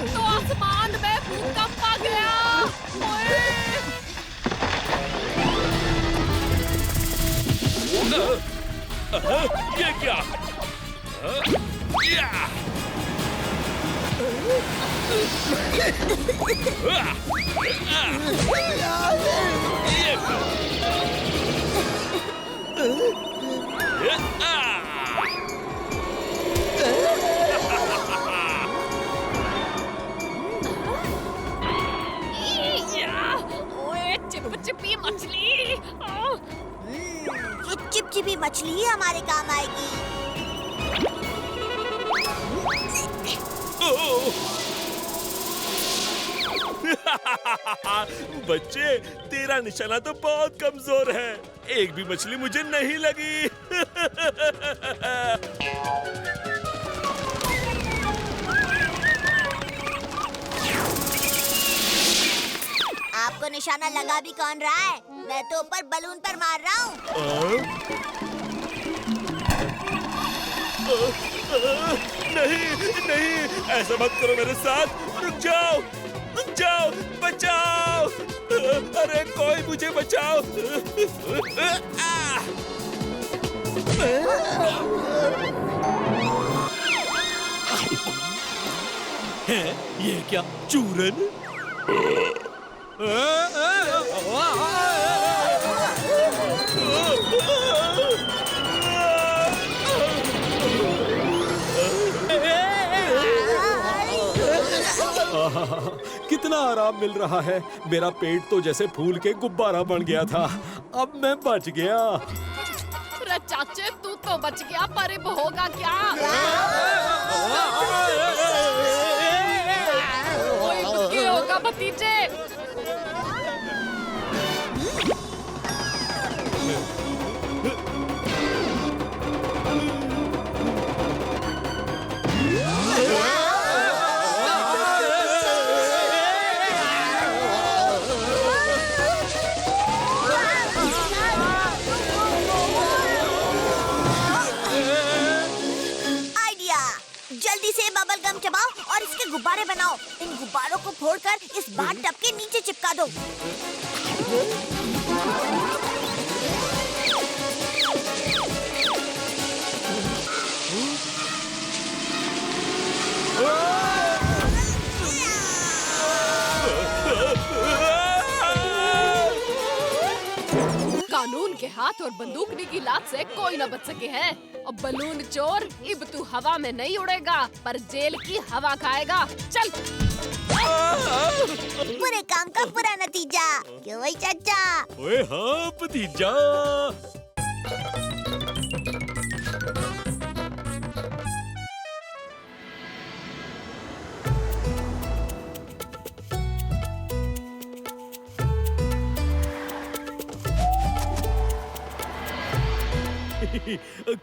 Speaker 9: तो आसमान में भूकंप आ गया।
Speaker 16: ये क्या?
Speaker 9: ओए चिपचिपी मछली।
Speaker 5: ये चिपचिपी मछली ही हमारे काम आएगी।
Speaker 16: बच्चे, तेरा निशाना तो बहुत कमजोर है, एक भी मछली मुझे नहीं लगी।
Speaker 5: आपको निशाना लगा भी कौन रहा है? मैं तो ऊपर बलून पर मार रहा हूँ।
Speaker 16: नहीं नहीं, ऐसा मत करो मेरे साथ। रुक जाओ, बचाओ। अरे कोई मुझे बचाओ।
Speaker 6: है ये क्या? चूरन? कितना आराम मिल रहा है। मेरा पेट तो जैसे फूल के गुब्बारा बन गया था। अब मैं बच गया।
Speaker 9: अरे चाचे, तू तो बच गया, पर अब होगा क्या? कोई दुखी होगा भतीजे।
Speaker 5: जल्दी से बबल गम चबाओ और इसके गुब्बारे बनाओ। इन गुब्बारों को फोड़कर इस बाथ टब के नीचे चिपका दो।
Speaker 9: कानून के हाथ और बंदूकनी की लात से कोई न बच सके है। अब बलून चोर, इब तू हवा में नहीं उड़ेगा, पर जेल की हवा खाएगा। चल।
Speaker 5: पूरे काम का पूरा नतीजा, क्यों भाई चाचा?
Speaker 6: ओए हाँ भतीजा।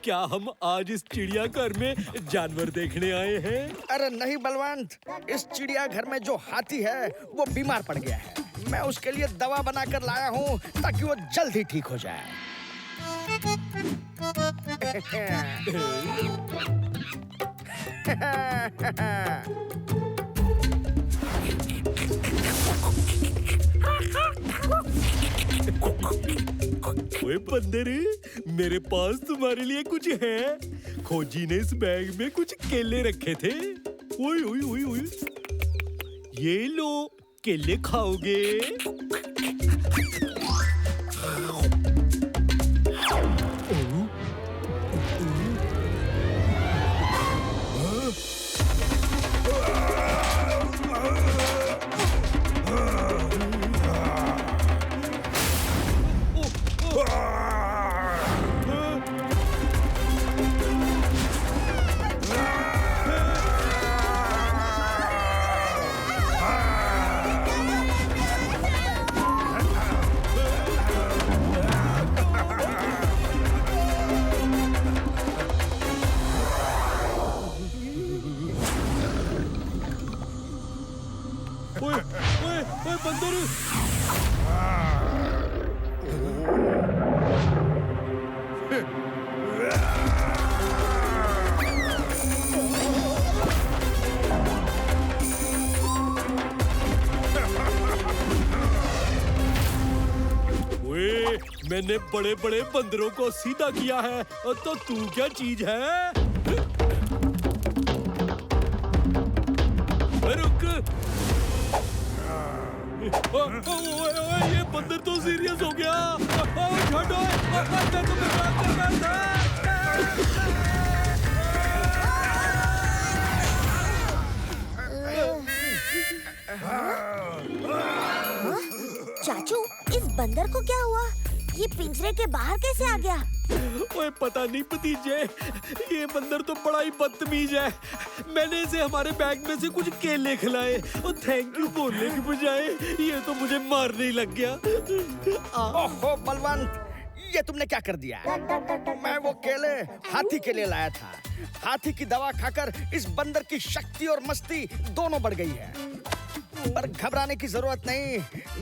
Speaker 6: क्या हम आज इस चिड़ियाघर में जानवर देखने आए हैं?
Speaker 4: अरे नहीं बलवंत, इस चिड़ियाघर में जो हाथी है वो बीमार पड़ गया है। मैं उसके लिए दवा बनाकर लाया हूँ ताकि वो जल्द ही ठीक हो जाए।
Speaker 6: ओए बंदर, मेरे पास तुम्हारे लिए कुछ है। खोजी ने इस बैग में कुछ केले रखे थे। ओए ओए ओए ओए, ये लो, केले खाओगे? बंदर। मैंने बड़े बड़े बंदरों को सीधा किया है, तो तू क्या चीज है? रुक। ये बंदर तो सीरियस हो गया। छोड़ो, मैं तो मजाक कर रहा था।
Speaker 5: चाचू, इस बंदर को क्या हुआ? ये पिंजरे के बाहर कैसे आ गया?
Speaker 6: ओए पता नहीं भतीजे, ये बंदर तो बड़ा ही बदतमीज है। मैंने इसे हमारे बैग में से कुछ केले खिलाए और थैंक यू बोलने की बजाय ये तो मुझे मारने ही लग गया।
Speaker 4: ओहो बलवंत, ये तुमने क्या कर दिया? मैं वो केले हाथी के लिए लाया था। हाथी की दवा खाकर इस बंदर की शक्ति और मस्ती दोनों बढ़ गई है। पर घबराने की जरूरत नहीं,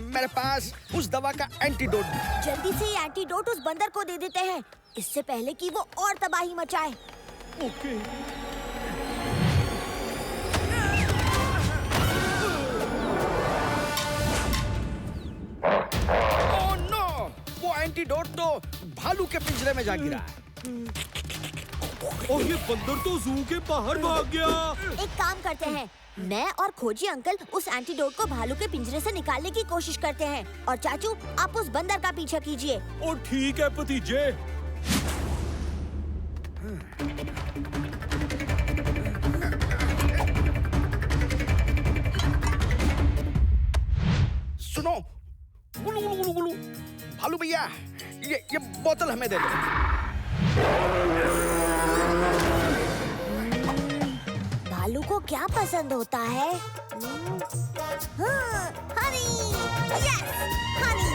Speaker 4: मेरे पास उस दवा का एंटीडोट।
Speaker 5: जल्दी से ये एंटीडोट उस बंदर को दे देते हैं, इससे पहले कि वो और तबाही मचाए।
Speaker 6: ओके।
Speaker 4: ओह नो, वो एंटीडोट तो भालू के पिंजरे में जा गिरा है।
Speaker 6: और ये बंदर तो जू के बाहर भाग गया।
Speaker 5: एक काम करते हैं, मैं और खोजी अंकल उस एंटीडोट को भालू के पिंजरे से निकालने की कोशिश करते हैं और चाचू आप उस बंदर का पीछा कीजिए।
Speaker 6: और ठीक है भतीजे।
Speaker 4: सुनो, गुलू गुलू गुलू गुलू, भालू भैया, ये बोतल हमें दे दो।
Speaker 5: भालू को क्या पसंद होता है? हाँ, हनी, यस, हनी।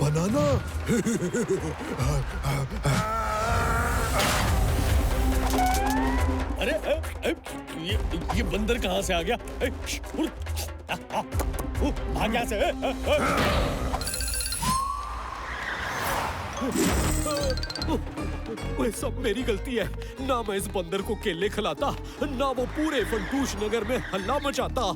Speaker 11: बनाना।
Speaker 14: अरे ये बंदर कहाँ से आ गया? भाग यहाँ से।
Speaker 6: वो सब मेरी गलती है। ना मैं इस बंदर को केले खिलाता, ना वो पूरे फंटूश नगर में हल्ला मचाता।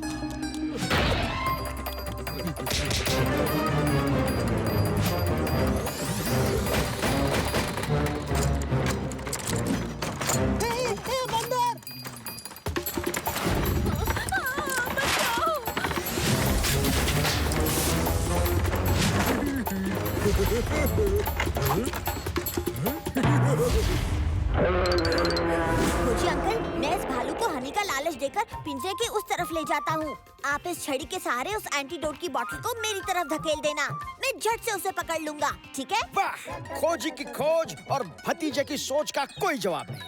Speaker 5: खोजी अंकल, मैं इस भालू को हनी का लालच देकर पिंजरे के उस तरफ ले जाता हूँ। आप इस छड़ी के सहारे उस एंटीडोट की बोतल को मेरी तरफ धकेल देना, मैं झट से उसे पकड़ लूंगा, ठीक है?
Speaker 4: वाह, खोजी की खोज और भतीजे की सोच का कोई जवाब नहीं।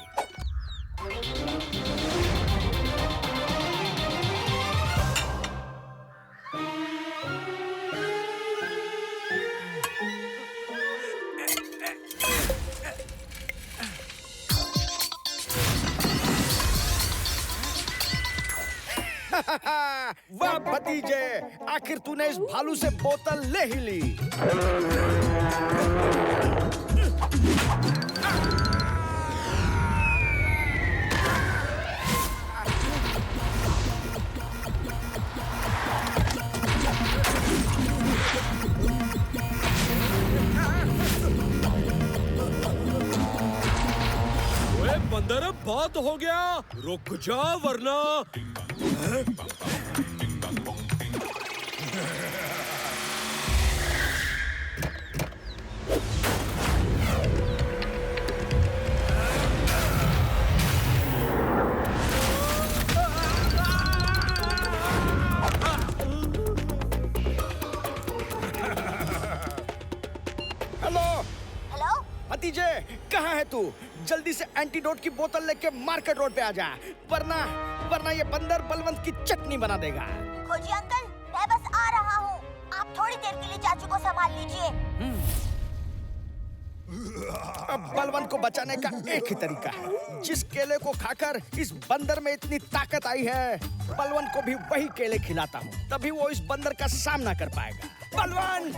Speaker 4: वाह भतीजे, आखिर तूने इस भालू से बोतल ले ही ली।
Speaker 6: ओए बंदर, बहुत हो गया, रुक जा वरना।
Speaker 4: भतीजे, कहाँ है तू? जल्दी से एंटीडोट की बोतल लेके मार्केट रोड पे आ जा, वरना ये बंदर बलवंत की चटनी बना देगा।
Speaker 5: खोजी अंकल, मैं बस आ रहा हूँ, आप थोड़ी थोड़ी देर के लिए चाचू को संभाल लीजिए।
Speaker 4: अब बलवंत को बचाने का एक ही तरीका है। जिस केले को खाकर इस बंदर में इतनी ताकत आई है, बलवंत को भी वही केले खिलाता हूँ, तभी वो इस बंदर का सामना कर पाएगा। बलवंत!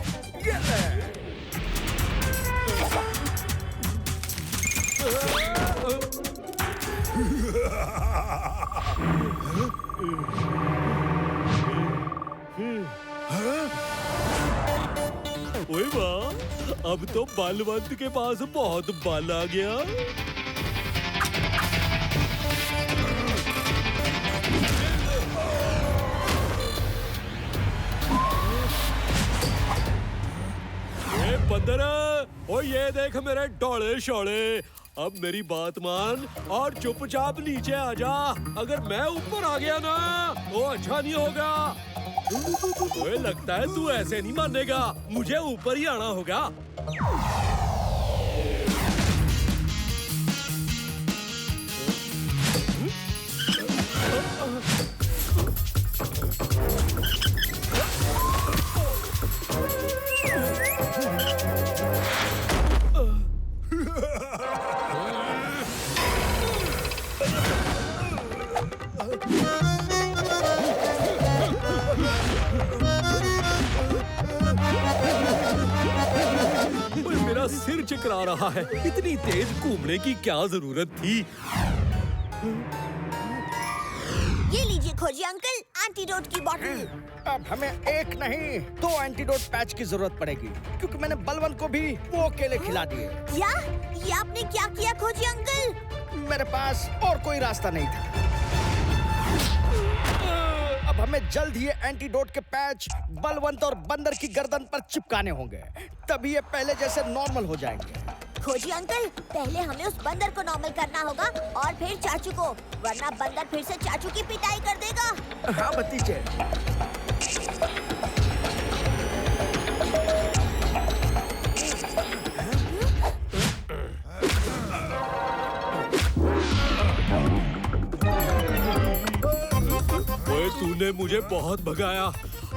Speaker 6: ओए वाह, अब तो बलवंत के पास बहुत बल आ गया। ए बंदर, ओ ये देख मेरे डोले शोले। अब मेरी बात मान और चुपचाप नीचे आ जा। अगर मैं ऊपर आ गया ना, वो अच्छा नहीं होगा। ओए लगता है तू ऐसे नहीं मानेगा, मुझे ऊपर ही आना होगा। मेरा सिर चकरा रहा है, इतनी तेज घूमने की क्या जरूरत थी।
Speaker 5: ये लीजिए खोजी अंकल, एंटीडोट की बोतल।
Speaker 4: अब हमें एक नहीं 2 एंटीडोट पैच की जरूरत पड़ेगी, क्योंकि मैंने बलवंत को भी वो केले खिला दिए।
Speaker 5: क्या? ये आपने क्या किया खोजी अंकल?
Speaker 4: मेरे पास और कोई रास्ता नहीं था। अब हमें जल्द ही एंटीडोट के पैच बलवंत और बंदर की गर्दन पर चिपकाने होंगे, तभी ये पहले जैसे नॉर्मल हो जाएंगे।
Speaker 5: खोजी अंकल, पहले हमें उस बंदर को नॉर्मल करना होगा और फिर चाचू को, वरना बंदर फिर से चाचू की पिटाई कर देगा।
Speaker 4: हाँ भतीजे।
Speaker 6: तूने मुझे बहुत भगाया,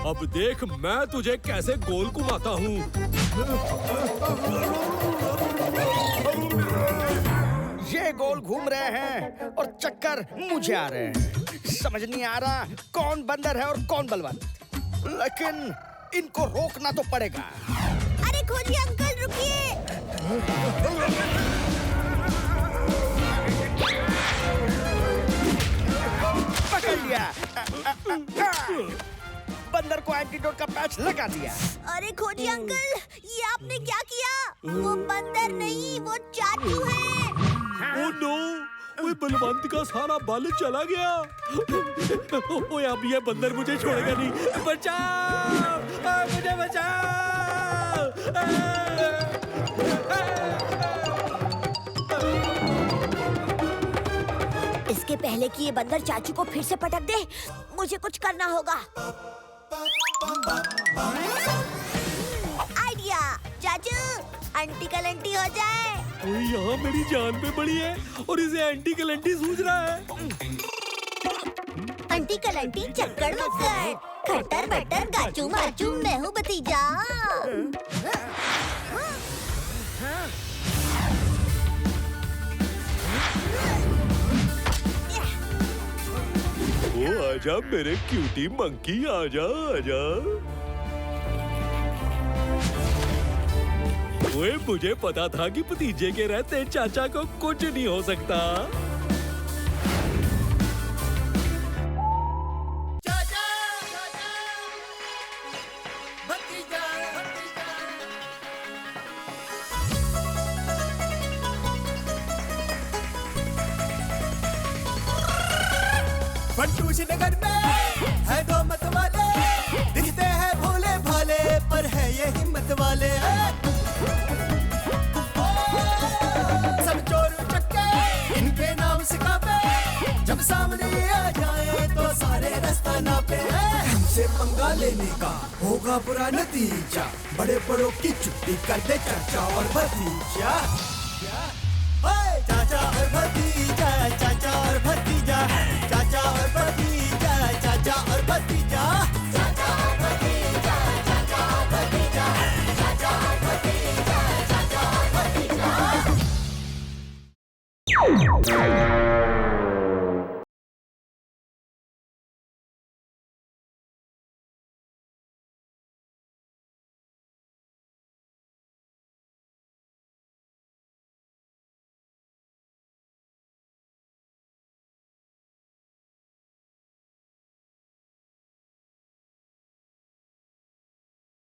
Speaker 6: अब देख मैं तुझे कैसे गोल घुमाता हूँ।
Speaker 4: ये गोल घूम रहे हैं और चक्कर मुझे आ रहे हैं। समझ नहीं आ रहा कौन बंदर है और कौन बलवंत, लेकिन इनको रोकना तो पड़ेगा।
Speaker 5: अरे खोजी अंकल रुकिए।
Speaker 4: पकड़ लिया। बंदर को एंटीडोट का पैच लगा दिया।
Speaker 5: अरे खोजी अंकल, ये आपने क्या किया? वो बंदर नहीं, वो चाचू है।
Speaker 6: ओह नो, वो बलवंत का सारा बल चला गया। ओए अब ये बंदर मुझे छोड़ेगा नहीं। बचाओ, मुझे बचाओ।
Speaker 5: इसके पहले कि ये बंदर चाचू को फिर से पटक दे, मुझे कुछ करना होगा। आइडिया, चाचू आंटी कलंटी हो जाए।
Speaker 6: ओए यहाँ मेरी जान पे पड़ी है और इसे एंटी कलंटी सूझ रहा है।
Speaker 5: आंटी कलंटी चक्कर मक्कर, खटर बटर गाचू माचू, मैं हूँ भतीजा।
Speaker 6: ओ आजा मेरे क्यूटी मंकी, आजा आजा। ओए मुझे पता था कि भतीजे के रहते चाचा को कुछ नहीं हो सकता।
Speaker 17: फंटूश नगर में है 2 मत वाले, दिखते हैं भोले भाले पर है ये हिम्मत वाले। सब चोर चक्के इनके नाम सिखावे, जब सामने आ जाए तो सारे रास्ता नापे। हमसे पंगा लेने का होगा बुरा नतीजा, बड़े बड़ों की छुट्टी कर दे चाचा और भतीजा। चाचा और भतीजा, चाचा और भतीजा, चाचा और भतीजा।